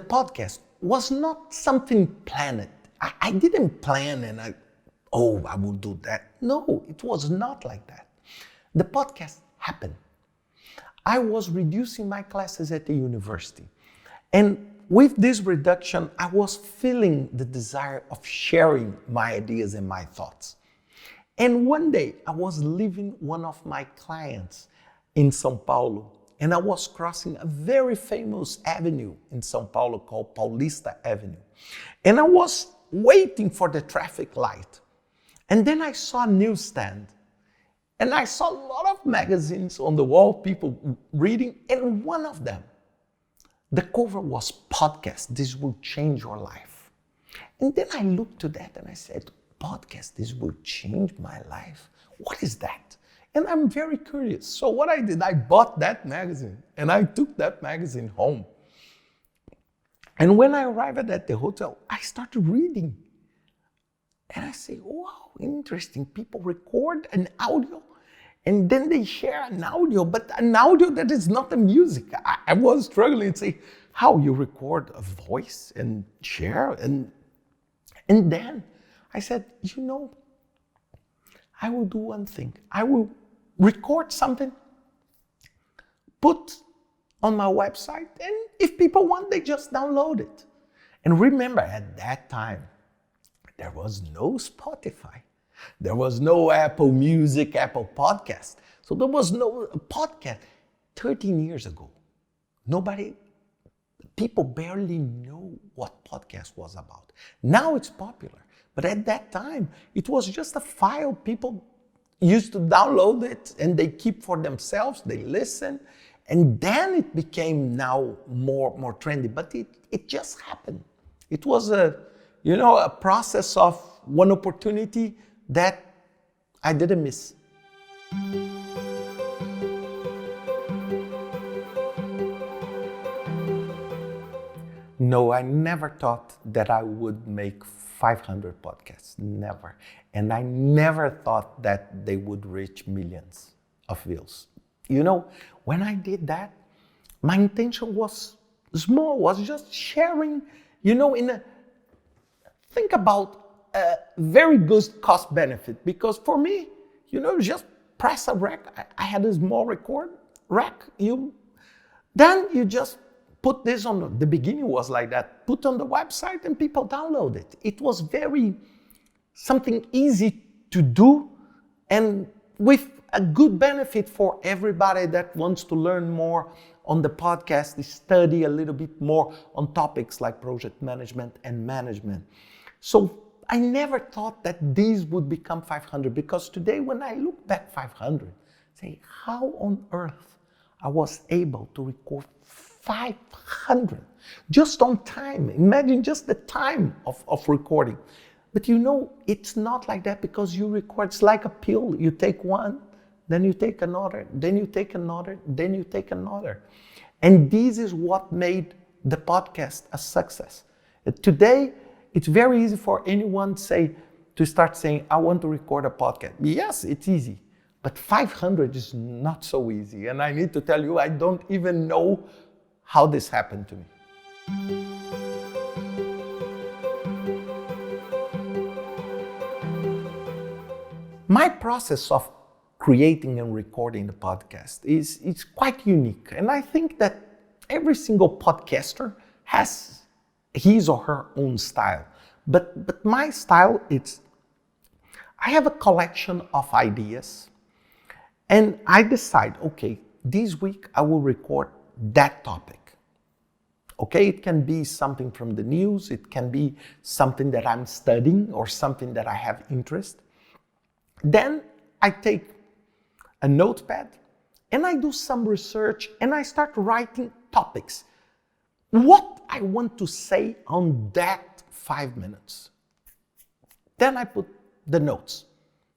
podcast was not something planned. I didn't plan and I will do that. No, it was not like that. The podcast happened. I was reducing my classes at the university. And with this reduction, I was feeling the desire of sharing my ideas and my thoughts. And one day, I was leaving one of my clients in São Paulo, and I was crossing a very famous avenue in São Paulo called Paulista Avenue. And I was waiting for the traffic light. And then I saw a newsstand. And I saw a lot of magazines on the wall, people reading, and one of them, the cover was podcast, this will change your life. And then I looked to that and I said, podcast, this will change my life? What is that? And I'm very curious. So what I did, I bought that magazine and I took that magazine home. And when I arrived at the hotel, I started reading. And I say, wow, interesting. People record an audio and then they share an audio, but an audio that is not the music. I was struggling to say, how you record a voice and share? And then I said, I will do one thing. I will record something, put on my website, and if people want, they just download it. And remember, at that time, there was no Spotify. There was no Apple Music, Apple Podcast. So there was no podcast. 13 years ago, people barely know what podcast was about. Now it's popular. But at that time, it was just a file. People used to download it and they keep for themselves, they listen. And then it became now more trendy. But it just happened. It was a process of one opportunity that I didn't miss. No, I never thought that I would make 500 podcasts, never. And I never thought that they would reach millions of views. When I did that, my intention was small, was just sharing, think about a very good cost benefit, because for me, just press a rack. I had a small record rack. Then you just put this on, the beginning was like that, put on the website and people download it. It was something easy to do and with a good benefit for everybody that wants to learn more on the podcast, study a little bit more on topics like project management and management. So I never thought that these would become 500, because today when I look back 500, say, how on earth I was able to record 500 just on time. Imagine just the time of recording. But it's not like that, because you record, it's like a pill. You take one, then you take another, then you take another, then you take another. And this is what made the podcast a success. Today, it's very easy for anyone to start saying, I want to record a podcast. Yes, it's easy. But 500 is not so easy. And I need to tell you, I don't even know how this happened to me. My process of creating and recording the podcast is quite unique. And I think that every single podcaster has his or her own style. But my style, I have a collection of ideas and I decide, okay, this week I will record that topic. Okay, it can be something from the news, it can be something that I'm studying or something that I have interest. Then I take a notepad and I do some research and I start writing topics. What I want to say on that 5 minutes. Then I put the notes.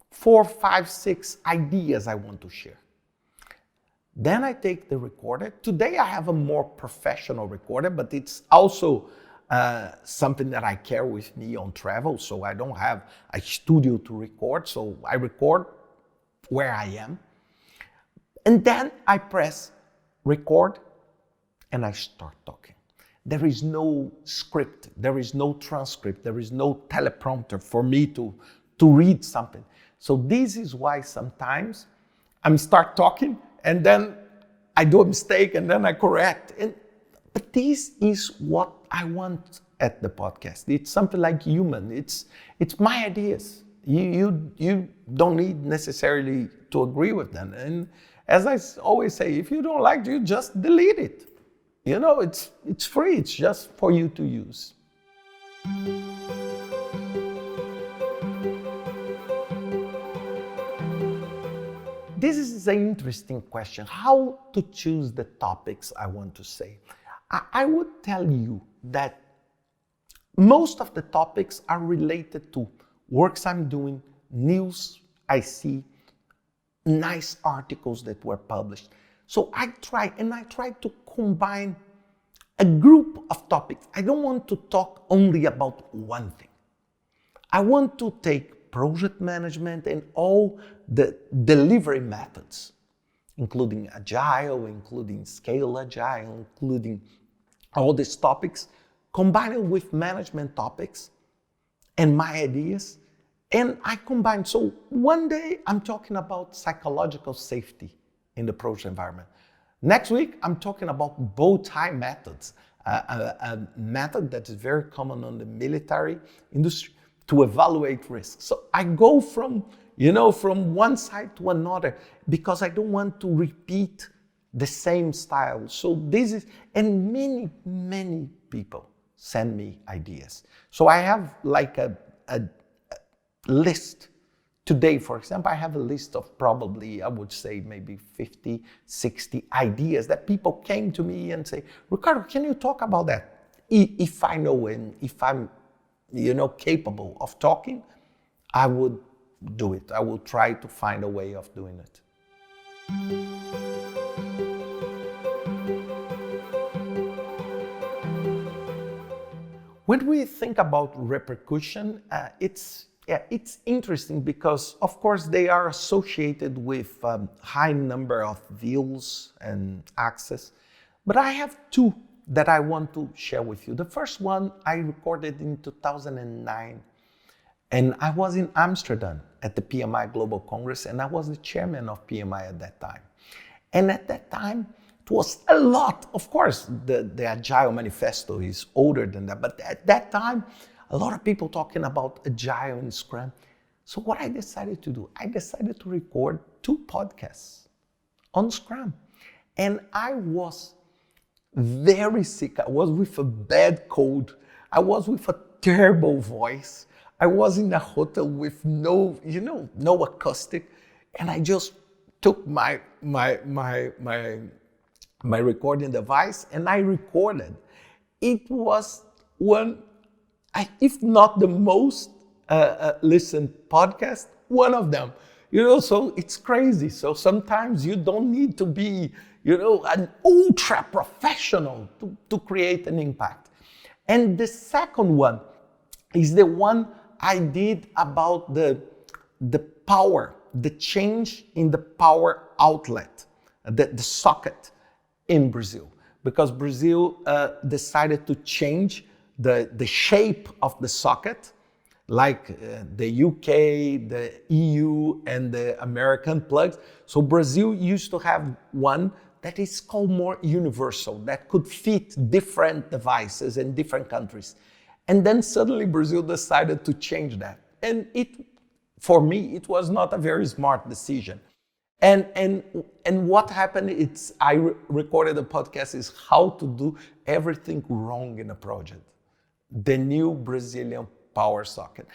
4, 5, 6 ideas I want to share. Then I take the recorder. Today I have a more professional recorder, but it's also something that I carry with me on travel. So I don't have a studio to record. So I record where I am. And then I press record and I start talking. There is no script, there is no transcript, there is no teleprompter for me to read something. So this is why sometimes I start talking and then I do a mistake and then I correct. But this is what I want at the podcast. It's something like human. It's my ideas. You don't need necessarily to agree with them. And as I always say, if you don't like it, you just delete it. You know, it's free. It's just for you to use. This is an interesting question. How to choose the topics I want to say? I would tell you that most of the topics are related to works I'm doing, news I see, nice articles that were published. So I try to combine a group of topics. I don't want to talk only about one thing. I want to take project management and all the delivery methods, including agile, including scale agile, including all these topics, combine it with management topics and my ideas, and I combine. So one day I'm talking about psychological safety in the project environment. Next week, I'm talking about bow tie methods, a method that is very common on the military industry to evaluate risks. So I go from one side to another because I don't want to repeat the same style. So this is, and many people send me ideas. So I have like a list. Today, for example, I have a list of probably, I would say maybe 50, 60 ideas that people came to me and say, Ricardo, can you talk about that? If I know and if I'm, capable of talking, I would do it. I will try to find a way of doing it. When we think about repercussion, it's interesting because, of course, they are associated with high number of views and access. But I have two that I want to share with you. The first one I recorded in 2009, and I was in Amsterdam at the PMI Global Congress, and I was the chairman of PMI at that time. And at that time, it was a lot. Of course, the Agile Manifesto is older than that, but at that time, a lot of people talking about Agile and Scrum. So what I decided to do, I decided to record 2 podcasts on Scrum. And I was very sick. I was with a bad cold. I was with a terrible voice. I was in a hotel with no acoustic. And I just took my recording device and I recorded. It was one, if not the most listened podcast, one of them. So it's crazy. So sometimes you don't need to be, an ultra professional to create an impact. And the second one is the one I did about the power, the change in the power outlet, the socket in Brazil. Because Brazil decided to change the shape of the socket, like the UK, the EU, and the American plugs. So Brazil used to have one that is called more universal, that could fit different devices in different countries. And then suddenly Brazil decided to change that. And for me, it was not a very smart decision. And what happened, I recorded a podcast, is how to do everything wrong in a project. The new Brazilian power socket.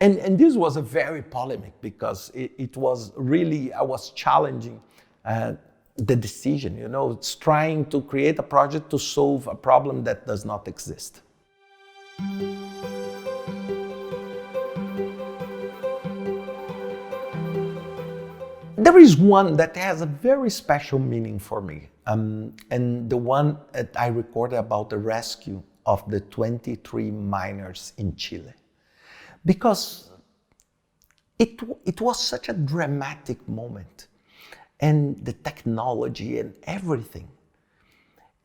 And this was a very polemic because it was really, I was challenging the decision, it's trying to create a project to solve a problem that does not exist. There is one that has a very special meaning for me, and the one that I recorded about the rescue of the 23 miners in Chile. Because it was such a dramatic moment, and the technology and everything.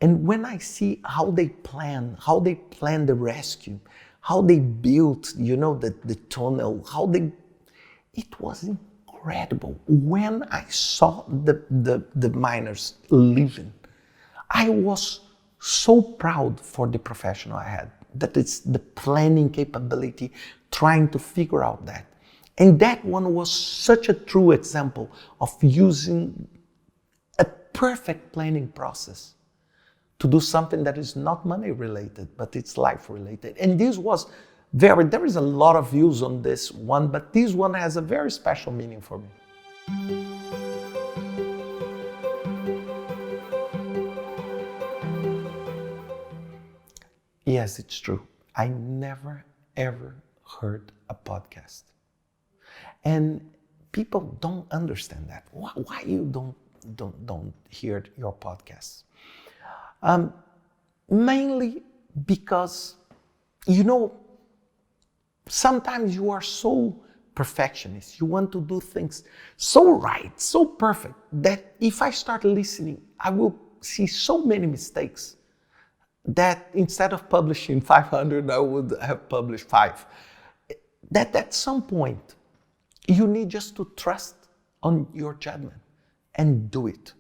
And when I see how they plan the rescue, how they built, the tunnel, it was incredible. When I saw the miners leaving, I was so proud for the professional I had, that it's the planning capability, trying to figure out that. And that one was such a true example of using a perfect planning process to do something that is not money related, but it's life related. And this was there is a lot of views on this one, but this one has a very special meaning for me. Yes, it's true. I never, ever heard a podcast. And people don't understand that. Why you don't hear your podcasts? Mainly because, sometimes you are so perfectionist. You want to do things so right, so perfect, that if I start listening, I will see so many mistakes that instead of publishing 500, I would have published 5. That at some point, you need just to trust on your judgment and do it.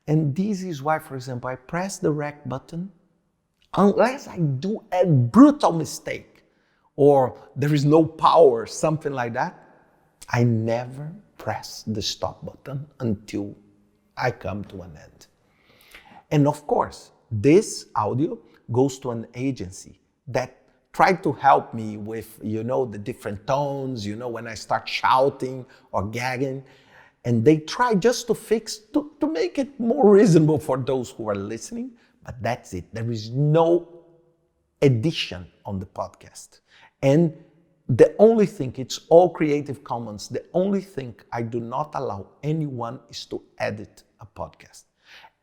And this is why, for example, I press the rec button unless I do a brutal mistake or there is no power, something like that. I never press the stop button until I come to an end. And of course, this audio goes to an agency that tried to help me with, the different tones, when I start shouting or gagging. And they try just to fix, to make it more reasonable for those who are listening. But that's it. There is no edition on the podcast. And the only thing, it's all Creative Commons. The only thing I do not allow anyone is to edit a podcast.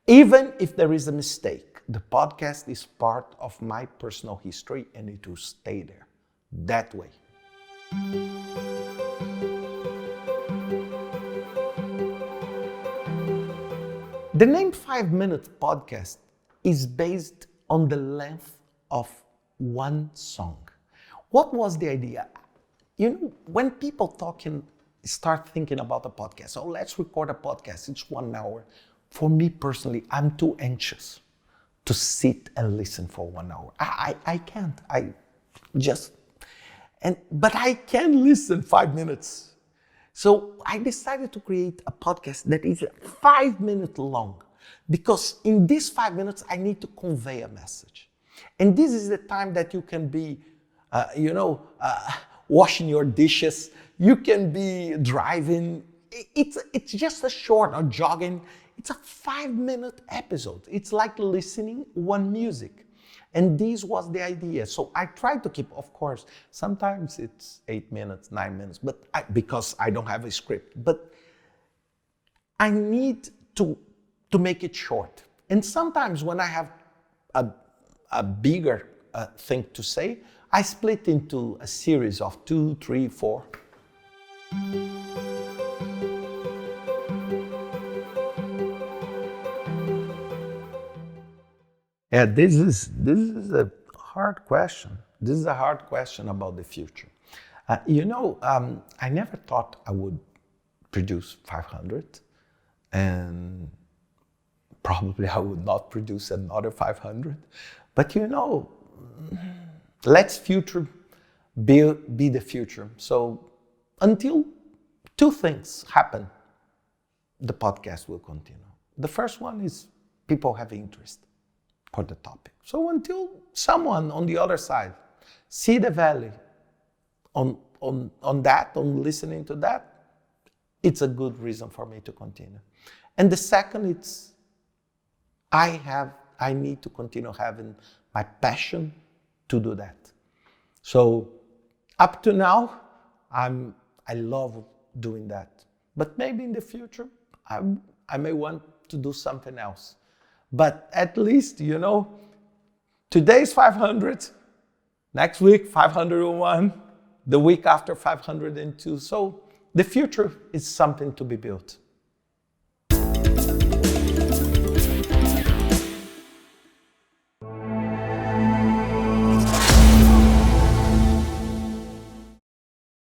Even if there is a mistake, the podcast is part of my personal history and it will stay there that way. The name 5 Minute Podcast is based on the length of one song. What was the idea? When people start thinking about a podcast, let's record a podcast, it's 1 hour. For me personally, I'm too anxious to sit and listen for 1 hour. I can't. But I can listen 5 minutes. So I decided to create a podcast that is 5 minutes long, because in these 5 minutes, I need to convey a message. And this is the time that you can be, washing your dishes. You can be driving. It's just a short, or jogging. It's a 5 minute episode. It's like listening one music. And this was the idea. So I tried to keep, of course, sometimes it's 8 minutes, 9 minutes, but because I don't have a script. But I need to make it short. And sometimes when I have a bigger thing to say, I split into a series of 2, 3, 4. Yeah, this is a hard question. This is a hard question about the future. I never thought I would produce 500, and probably I would not produce another 500. But let's future be the future. So until 2 things happen, the podcast will continue. The first one is people have interest for the topic. So until someone on the other side see the value on listening to that, it's a good reason for me to continue. And the second, it's I need to continue having my passion to do that. So up to now, I love doing that. But maybe in the future, I may want to do something else. But at least, today's 500, next week 501, the week after 502. So the future is something to be built.